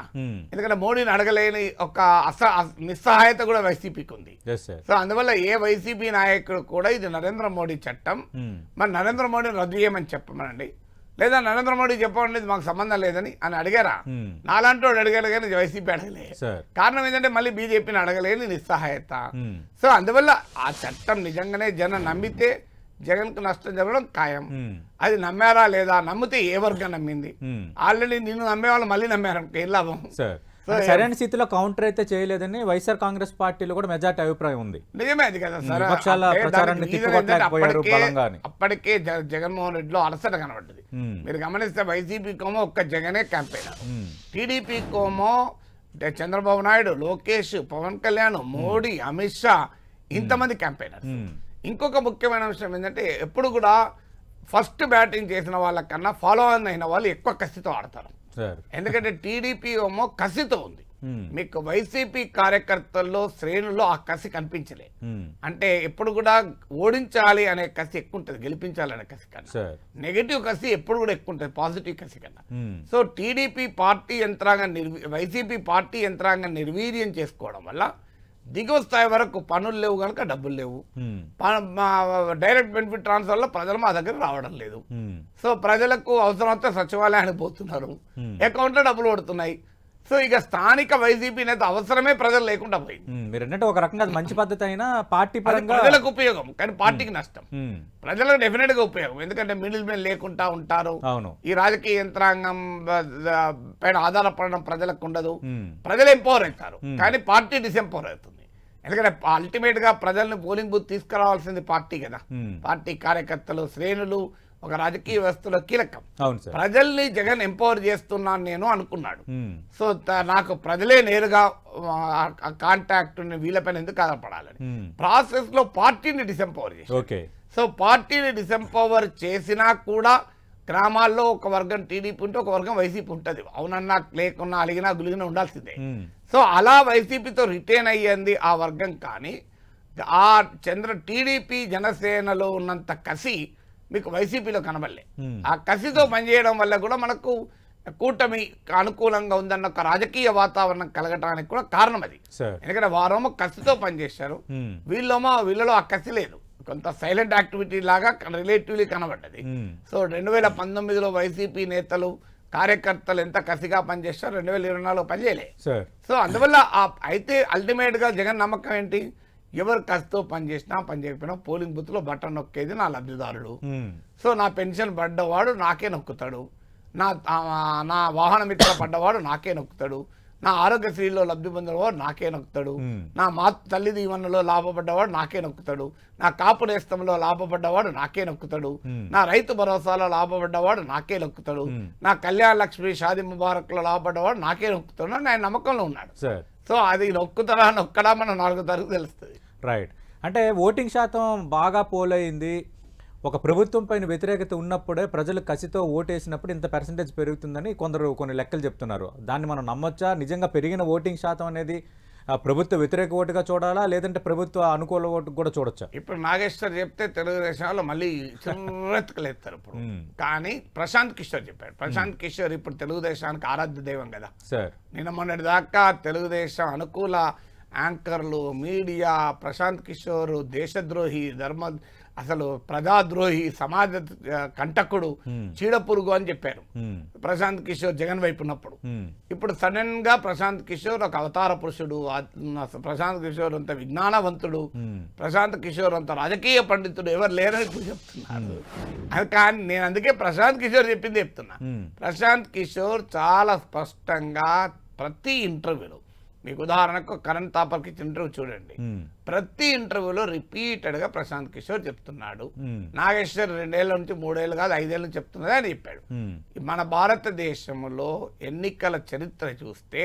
ఎందుకంటే మోడీని అడగలేని ఒక నిస్సహాయత కూడా వైసీపీకి ఉంది. సో అందువల్ల ఏ వైసీపీ నాయకుడు కూడా ఇది నరేంద్ర మోడీ చట్టం, మరి నరేంద్ర మోడీని రద్దు చేయమని చెప్పమనండి, లేదా నరేంద్ర మోడీ చెప్పండి మాకు సంబంధం లేదని అని అడిగారా? నాలాంటి వాడు అడిగాడు కానీ వైసీపీ అడగలే. కారణం ఏంటంటే మళ్ళీ బీజేపీని అడగలేని నిస్సహాయత. సో అందువల్ల ఆ చట్టం నిజంగానే జనం నమ్మితే జగన్కు నష్టం జరగడం ఖాయం. అది నమ్మారా లేదా? నమ్మితే ఏ వర్గం నమ్మింది? ఆల్రెడీ నిన్ను నమ్మే వాళ్ళు మళ్ళీ నమ్మారు, ఏం లాభం? సరైన స్థితిలో కౌంటర్ అయితే చేయలేదని వైఎస్ఆర్ కాంగ్రెస్ పార్టీలో కూడా మెజార్టీ అభిప్రాయం ఉంది. నిజమే అది కదా సార్. అప్పటికే జగన్మోహన్ రెడ్డిలో అలసట కనబడ్డది. మీరు గమనిస్తే వైసీపీ కోమో ఒక్క జగనే క్యాంపెయినర్, టీడీపీ కోమో చంద్రబాబు నాయుడు, లోకేష్, పవన్ కళ్యాణ్, మోడీ, అమిత్ షా, ఇంతమంది క్యాంపెయినర్. ఇంకొక ముఖ్యమైన విషయం ఏంటంటే ఎప్పుడు కూడా ఫస్ట్ బ్యాటింగ్ చేసిన వాళ్ళకన్నా ఫాలో ఆన్ అయిన వాళ్ళు ఎక్కువ కసితో ఆడతారు. ఎందుకంటే టీడీపీ ఏమో కసితో ఉంది, మీకు వైసీపీ కార్యకర్తల్లో శ్రేణుల్లో ఆ కసి కనిపించలే. అంటే ఎప్పుడు కూడా ఓడించాలి అనే కసి ఎక్కువ ఉంటుంది గెలిపించాలనే కసి కన్నా. నెగటివ్ కసి ఎప్పుడు కూడా ఎక్కువ ఉంటుంది పాజిటివ్ కసి కన్నా. సో టీడీపీ పార్టీ యంత్రాంగం వైసీపీ పార్టీ యంత్రాంగం నిర్వీర్యం చేసుకోవడం వల్ల దిగువ స్థాయి వరకు పనులు లేవు కనుక డబ్బులు లేవు, డైరెక్ట్ బెనిఫిట్ ట్రాన్స్ఫర్ లో ప్రజలు మా దగ్గర రావడం లేదు. సో ప్రజలకు అవసరమైతే సచివాలయానికి పోతున్నారు, అకౌంట్ లో డబ్బులు పడుతున్నాయి. సో ఇక స్థానిక వైసీపీ నేత అవసరమే ప్రజలు లేకుండా పోయింది. మీరు ఒక రకంగా మంచి పద్ధతి అయినా పార్టీ పరంగా ప్రజలకు ఉపయోగం, కానీ పార్టీకి నష్టం. ప్రజలకు డెఫినెట్ గా ఉపయోగం, ఎందుకంటే మిడిల్ మెన్ లేకుండా ఉంటారు. ఈ రాజకీయ యంత్రాంగం పైన ఆధారపడడం ప్రజలకు ఉండదు, ప్రజలు ఎంపవర్ అవుతారు, కానీ పార్టీ డిసెంపవర్ అవుతుంది. ఎందుకంటే అల్టిమేట్ గా ప్రజల్ని పోలింగ్ బూత్ తీసుకురావాల్సింది పార్టీ కదా. పార్టీ కార్యకర్తలు, శ్రేణులు ఒక రాజకీయ వ్యవస్థలో కీలకం. ప్రజల్ని జగన్ ఎంపవర్ చేస్తున్నాను నేను అనుకున్నాడు. సో నాకు ప్రజలే నేరుగా కాంటాక్ట్ వీళ్ళపైన ఎందుకు ఆధారపడాలని ప్రాసెస్ లో పార్టీని డిసెంపవర్ చేసి, సో పార్టీని డిసెంపవర్ చేసినా కూడా గ్రామాల్లో ఒక వర్గం టీడీపీ ఉంటే ఒక వర్గం వైసీపీ ఉంటుంది. అవునన్నా లేకున్నా అలిగినా గులిగినా ఉండాల్సిందే. సో అలా వైసీపీతో రిటైన్ అయ్యింది ఆ వర్గం. కానీ ఆ టీడీపీ జనసేనలో ఉన్నంత కసి మీకు వైసీపీలో కనబడలే. ఆ కసితో పనిచేయడం వల్ల కూడా మనకు కూటమి అనుకూలంగా ఉందన్న ఒక రాజకీయ వాతావరణం కలగటానికి కూడా కారణం అది. ఎందుకంటే వారేమో కసితో పనిచేశారు, వీళ్ళలో ఆ కసి లేదు, కొంత సైలెంట్ యాక్టివిటీ లాగా రిలేటివ్లీ కనబడ్డది. సో 2019లో వైసీపీ నేతలు కార్యకర్తలు ఎంత కసిగా పనిచేస్తారో 2024లో పనిచేయలే. సో అందువల్ల అయితే అల్టిమేట్ గా జగన్ నమ్మకం ఏంటి? ఎవరు కసితో పనిచేసినా పని చేయకపోయినా పోలింగ్ బూత్ లో బటన్ నొక్కేది నా లబ్ధిదారుడు. సో నా పెన్షన్ పడ్డవాడు నాకే నొక్కుతాడు, నా వాహన మిత్ర పడ్డవాడు నాకే నొక్కుతాడు, నా ఆరోగ్యశ్రీలో లబ్ధి పొందినవాడు నాకే నొక్కుతాడు, నా తల్లి దీవెనలో లాభపడ్డవాడు నాకే నొక్కుతాడు, నా కాపు నేస్తంలో లాభపడ్డవాడు నాకే నొక్కుతాడు, నా రైతు భరోసాలో లాభపడ్డవాడు నాకే నొక్కుతాడు, నా కళ్యాణ లక్ష్మి షాదీ ముబారక్ లో లాభపడ్డవాడు నాకే నొక్కుతాడు అని ఆయన నమ్మకంలో ఉన్నాడు. సో అది నొక్కుతాడా నొక్కడా మనం 4 తరగతి తెలుస్తుంది. రైట్. అంటే ఓటింగ్ శాతం బాగా పోలైంది, ఒక ప్రభుత్వం పైన వ్యతిరేకత ఉన్నప్పుడే ప్రజలు కసితో ఓటేసినప్పుడు ఇంత పర్సెంటేజ్ పెరుగుతుందని కొందరు కొన్ని లెక్కలు చెప్తున్నారు. దాన్ని మనం నమ్మొచ్చా? నిజంగా పెరిగిన ఓటింగ్ శాతం అనేది ప్రభుత్వ వ్యతిరేక ఓటుగా చూడాలా, లేదంటే ప్రభుత్వ అనుకూల ఓటు కూడా చూడొచ్చా? ఇప్పుడు నాగేశ్వర్ చెప్తే తెలుగుదేశం వాళ్ళు మళ్ళీ చిరెత్తుకలేస్తారు ఇప్పుడు. కానీ ప్రశాంత్ కిషోర్ చెప్పాడు. ప్రశాంత్ కిషోర్ ఇప్పుడు తెలుగుదేశానికి ఆరాధ్య దైవం కదా సార్. నిన్న మొన్నటి దాకా తెలుగుదేశం అనుకూల యాంకర్లు, మీడియా, ప్రశాంత్ కిషోర్ దేశద్రోహి, అసలు ప్రజాద్రోహి, సమాజ కంటకుడు, చీడపురుగు అని చెప్పారు ప్రశాంత్ కిషోర్ జగన్ వైపు ఉన్నప్పుడు. ఇప్పుడు సడన్ గా ప్రశాంత్ కిషోర్ ఒక అవతార పురుషుడు, ప్రశాంత్ కిషోర్ అంత విజ్ఞానవంతుడు, ప్రశాంత్ కిషోర్ అంత రాజకీయ పండితుడు ఎవరు లేరని ఇప్పుడు చెప్తున్నారు. అది కానీ నేను అందుకే ప్రశాంత్ కిషోర్ చెప్పింది చెప్తున్నా. ప్రశాంత్ కిషోర్ చాలా స్పష్టంగా ప్రతి ఇంటర్వ్యూలో, మీకు ఉదాహరణకు కరణ్ తాపర్కి ఇంటర్వ్యూ చూడండి, ప్రతి ఇంటర్వ్యూలో రిపీటెడ్ గా ప్రశాంత్ కిషోర్ చెప్తున్నాడు. నాగేశ్వర్ 2 ఏళ్ల నుంచి 3 ఏళ్ళు కాదు 5 ఏళ్ళ నుంచి చెప్తున్నది అని చెప్పాడు. మన భారతదేశంలో ఎన్నికల చరిత్ర చూస్తే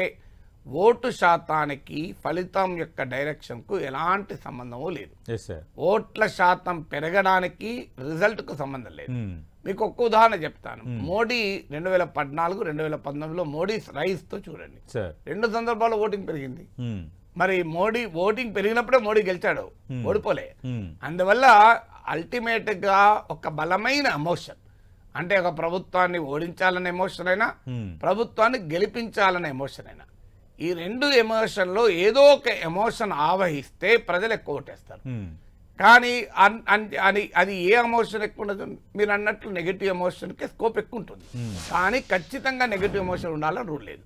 ఓటు శాతానికి ఫలితం యొక్క డైరెక్షన్ కు ఎలాంటి సంబంధము లేదు. ఓట్ల శాతం పెరగడానికి రిజల్ట్ కు సంబంధం లేదు. మీకు ఒక్క ఉదాహరణ చెప్తాను. మోడీ 2014, 2019లో మోడీ రైస్ తో చూడండి, 2 సందర్భాల్లో ఓటింగ్ పెరిగింది. మరి మోడీ ఓటింగ్ పెరిగినప్పుడే మోడీ గెలిచాడు, ఓడిపోలే. అందువల్ల అల్టిమేట్ గా ఒక బలమైన ఎమోషన్, అంటే ఒక ప్రభుత్వాన్ని ఓడించాలనే ఎమోషన్ అయినా, ప్రభుత్వాన్ని గెలిపించాలనే ఎమోషన్ అయినా, ఈ 2 ఎమోషన్లో ఏదో ఒక ఎమోషన్ ఆవహిస్తే ప్రజలు ఎక్కువ ఓటేస్తారు. కానీ అది ఏ ఎమోషన్ ఎక్కువ ఉండదు, మీరు అన్నట్లు నెగిటివ్ ఎమోషన్కి స్కోప్ ఎక్కువ ఉంటుంది. కానీ ఖచ్చితంగా నెగిటివ్ ఎమోషన్ ఉండాలని రూల్ లేదు.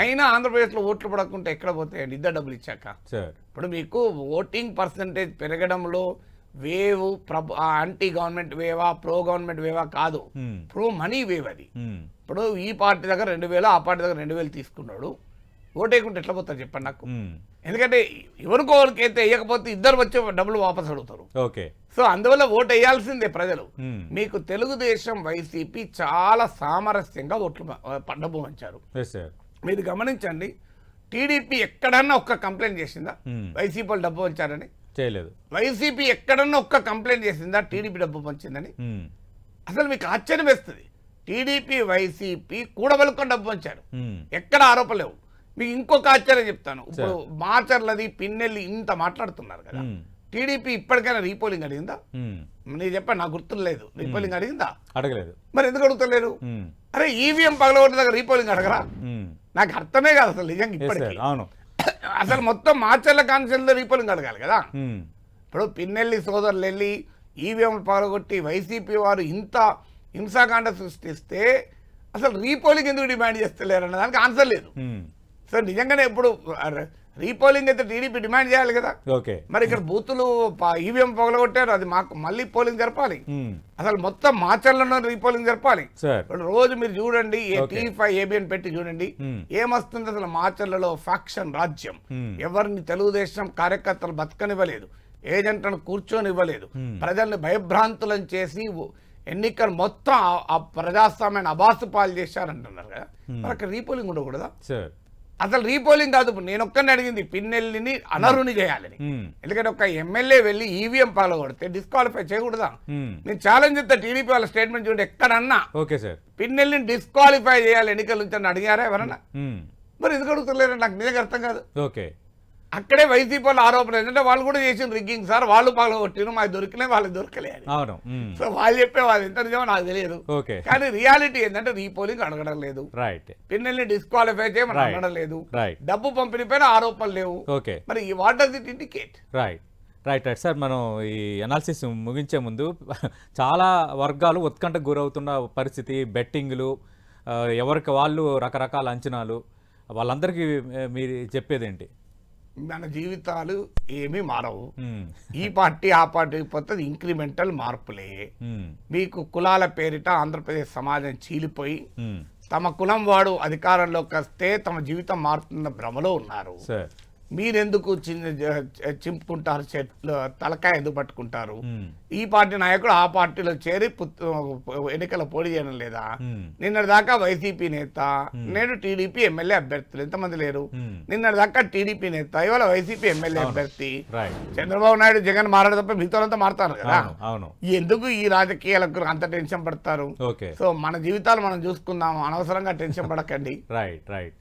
అయినా ఆంధ్రప్రదేశ్లో ఓట్లు పడకుంటే ఎక్కడ పోతాయండి? ఇద్దరు డబ్బులు ఇచ్చాక. ఇప్పుడు మీకు ఓటింగ్ పర్సంటేజ్ పెరగడంలో వేవ్ యాంటీ గవర్నమెంట్ వేవా, ప్రో గవర్నమెంట్ వేవా కాదు, ప్రో మనీ వేవ్ అది. ఇప్పుడు ఈ పార్టీ దగ్గర 2000, ఆ పార్టీ దగ్గర 2000 తీసుకున్నాడు, ఓటేయకుంటే ఎట్లా పోతారు చెప్పండి నాకు? ఎందుకంటే ఎవరికోరికైతే వేయకపోతే ఇద్దరు వచ్చి డబ్బులు వాపసు అడుగుతారు. సో అందువల్ల ఓటు వేయాల్సిందే ప్రజలు. మీకు తెలుగుదేశం, వైసీపీ చాలా సామరస్యంగా ఓట్లు డబ్బు పంచారు. మీరు గమనించండి, టీడీపీ ఎక్కడన్నా ఒక్క కంప్లైంట్ చేసిందా వైసీపీ వాళ్ళు డబ్బు పంచారని? చేయలేదు. వైసీపీ ఎక్కడన్నా ఒక్క కంప్లైంట్ చేసిందా టీడీపీ డబ్బు పంచిందని? అసలు మీకు ఆశ్చర్యం వేస్తుంది. టీడీపీ, వైసీపీ కూడబలుకొని డబ్బు పంచారు, ఎక్కడ ఆరోపణ లేవు. మీకు ఇంకొక ఆశ్చర్యం చెప్తాను. ఇప్పుడు మాచర్లది, పిన్నెల్లి ఇంత మాట్లాడుతున్నారు కదా, టీడీపీ ఇప్పటికైనా రీపోలింగ్ అడిగిందా? నేను చెప్పాను, నాకు గుర్తులేదు. రీపోలింగ్ అడిగిందా? అడగలేదు. మరి ఎందుకు అడుగుతలేరు? అరే ఈవీఎం పగలగొట్టిన దగ్గర రీపోలింగ్ అడగరా? నాకు అర్థమే కాదు అసలు నిజంగా ఇప్పటికీ. అసలు మొత్తం మాచర్ల కాన్స్టిట్యూన్సీలో రీపోలింగ్ అడగాలి కదా. ఇప్పుడు పిన్నెల్లి సోదరులు వెళ్ళి ఈవీఎం పగలగొట్టి వైసీపీ వారు ఇంత హింసాకాండ సృష్టిస్తే అసలు రీపోలింగ్ ఎందుకు డిమాండ్ చేస్తలేరు అన్న దానికి ఆన్సర్ లేదు. సో నిజంగానే ఇప్పుడు రీపోలింగ్ అయితే టీడీపీ డిమాండ్ చేయాలి కదా. మరి ఇక్కడ బూతులు ఈవీఎం పగలగొట్టారు, అది మాకు మళ్ళీ పోలింగ్ జరపాలి. అసలు మొత్తం మాచర్లలో రీపోలింగ్ జరపాలి. రోజు మీరు చూడండి, T5 ABN పెట్టి చూడండి, ఏమొస్తుంది అసలు మాచర్లలో ఫ్యాక్షన్ రాజ్యం. ఎవరిని తెలుగుదేశం కార్యకర్తలు బతకనివ్వలేదు, ఏజెంట్లను కూర్చొనివ్వలేదు, ప్రజల్ని భయభ్రాంతులను చేసి ఎన్నికలు మొత్తం ఆ ప్రజాస్వామ్యాన్ని అబాసుపాలు చేశారంటున్నారు కదా. మరి అక్కడ రీపోలింగ్ ఉండకూడదా? అసలు రీపోలింగ్ కాదు. నేను ఒక్కరిని అడిగింది, పిన్నెల్లిని అనర్హుని చేయాలని. ఎందుకంటే ఒక ఎమ్మెల్యే వెళ్ళి ఈవీఎం పగలగొడితే డిస్క్వాలిఫై చేయకూడదా? నేను ఛాలెంజ్ చేస్తా, టీడీపీ వాళ్ళ స్టేట్మెంట్ చూడండి, ఎక్కడన్నా పిన్నెల్లిని డిస్క్వాలిఫై చేయాలి ఎన్నికల నుంచి అని అడిగారా ఎవరన్నా? మరి ఎందుకు అడుగుతలేరు నాకు నిజంగా అర్థం కాదు. అక్కడే వైసీపీ వాళ్ళు ఆరోపణ ఏంటంటే వాళ్ళు కూడా చేసిన రిగ్గింగ్ సార్, వాళ్ళు పగలగొట్టిన మాకు దొరికినాయి, వాళ్ళకి దొరకలే అని. సో వాళ్ళు చెప్పేవాళ్ళు ఎంత నిజమో నాకు తెలియదు. కానీ రియాలిటీ ఏంటంటే రీపోలింగ్ అడగడం లేదు, పిన్నెల్ని డిస్క్వాలిఫై చేయమని అడగడం లేదు, డబ్బు పంపిణీ పైన ఆరోపణలు లేవు. మరి what does it indicate? Right sir, మనం ఈ అనాలిసిస్ ముగించే ముందు చాలా వర్గాలు ఉత్కంఠకు గురవుతున్న పరిస్థితి, బెట్టింగ్లు, ఎవరికి వాళ్ళు రకరకాల అంచనాలు, వాళ్ళందరికీ మీరు చెప్పేదేంటి? మన జీవితాలు ఏమీ మారవు. ఈ పార్టీ ఆ పార్టీ పోతుంది, ఇంక్రిమెంటల్ మార్పులే. మీకు కులాల పేరిట ఆంధ్రప్రదేశ్ సమాజం చీలిపోయి తమ కులం వాడు అధికారంలోకి వస్తే తమ జీవితం మారుతున్న భ్రమలో ఉన్నారు. మీరెందుకు చింపుకుంటారు చెట్లు, తలకాయ ఎందుకు పట్టుకుంటారు? ఈ పార్టీ నాయకుడు ఆ పార్టీలో చేరి ఎన్నికల పోటీ చేయడం లేదా? నిన్నటి దాకా వైసీపీ నేత, నేడు టీడీపీ ఎమ్మెల్యే అభ్యర్థులు ఎంతమంది లేరు? నిన్నటి దాకా టీడీపీ నేత, ఇవాళ వైసీపీ ఎమ్మెల్యే అభ్యర్థి. చంద్రబాబు నాయుడు జగన్ మారాడు తప్ప మిగతా మారుతారు కదా. ఎందుకు ఈ రాజకీయాలకు అంత టెన్షన్ పడతారు? సో మన జీవితాలు మనం చూసుకుందాం, అనవసరంగా టెన్షన్ పడకండి. Right right